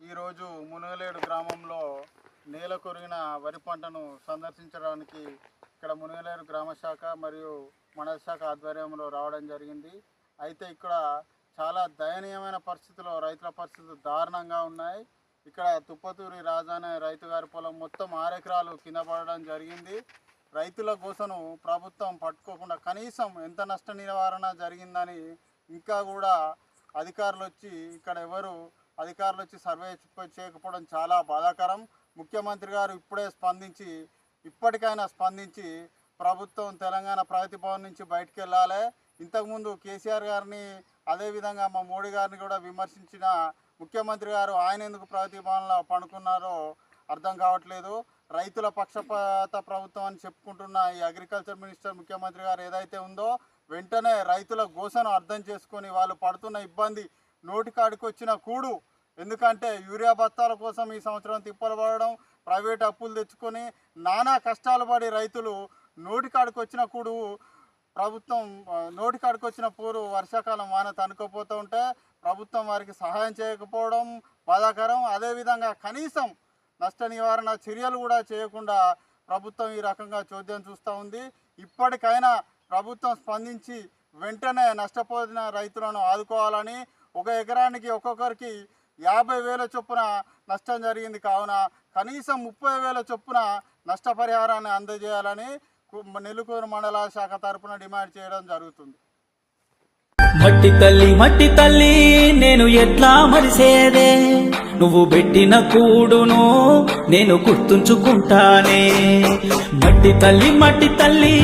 ఈరోజు మునుగలేడు గ్రామంలో నేల కొరిగిన వరి పంటను సందర్శించడానికి ఇక్కడ మునుగలేడు గ్రామ శాఖ మరియు మండల శాఖ ఆధ్వర్యంలో రావడం జరిగింది. అయితే ఇక్కడ చాలా దయనీయమైన పరిస్థితుల్లో రైతుల పరిస్థితులు దారుణంగా ఉన్నాయి. ఇక్కడ తుప్పతూరి రాజా అనే రైతు గారి పొలం మొత్తం 6 ఎకరాలు కింద పడడం జరిగింది. రైతుల కోసను ప్రభుత్వం పట్టుకోకుండా కనీసం ఎంత నష్ట నివారణ జరిగిందని ఇంకా కూడా అధికారులు వచ్చి సర్వే చేయకపోవడం చాలా బాధాకరం. ముఖ్యమంత్రి గారు ఇప్పటికైనా స్పందించి ప్రభుత్వం తెలంగాణ ప్రగతి భవన్ నుంచి బయటకు వెళ్ళాలి. ఇంతకుముందు కేసీఆర్ గారిని అదేవిధంగా మా మోడీ గారిని కూడా విమర్శించిన ముఖ్యమంత్రి గారు ఆయన ఎందుకు ప్రగతి భవన్లో పడుకున్నారో అర్థం కావట్లేదు. రైతుల పక్షపాత ప్రభుత్వం అని చెప్పుకుంటున్న ఈ అగ్రికల్చర్ మినిస్టర్ ముఖ్యమంత్రి గారు ఏదైతే ఉందో వెంటనే రైతుల గోసను అర్థం చేసుకొని వాళ్ళు పడుతున్న ఇబ్బంది నోటికాడికి వచ్చిన కూడు, ఎందుకంటే యూరియా బస్తాల కోసం ఈ సంవత్సరం తిప్పలు పడడం, ప్రైవేట్ అప్పులు తెచ్చుకొని నానా కష్టాలు పడి రైతులు నోటికాడికి వచ్చిన కూడు ప్రభుత్వం నోటికాడికి వచ్చిన పూరు వర్షాకాలం వాన తనుకోపోతూ ఉంటే ప్రభుత్వం వారికి సహాయం చేయకపోవడం బాధాకరం. అదేవిధంగా కనీసం నష్ట నివారణ చర్యలు కూడా చేయకుండా ప్రభుత్వం ఈ రకంగా చోద్యం చూస్తూ ఉంది. ఇప్పటికైనా ప్రభుత్వం స్పందించి వెంటనే నష్టపోయిన రైతులను ఆదుకోవాలని, ఒక ఎకరానికి ఒక్కొక్కరికి 50,000 చొప్పున నష్టం జరిగింది కావున కనీసం 30,000 చొప్పున నష్టపరిహారాన్ని అందజేయాలని నెల్లికూరు మండల శాఖ తరపున డిమాండ్ చేయడం జరుగుతుంది. మట్టి తల్లి నేను ఎట్లా మరిసేదే, నువ్వు పెట్టిన కూడును నేను గుర్తుంచుకుంటానే. మట్టి తల్లి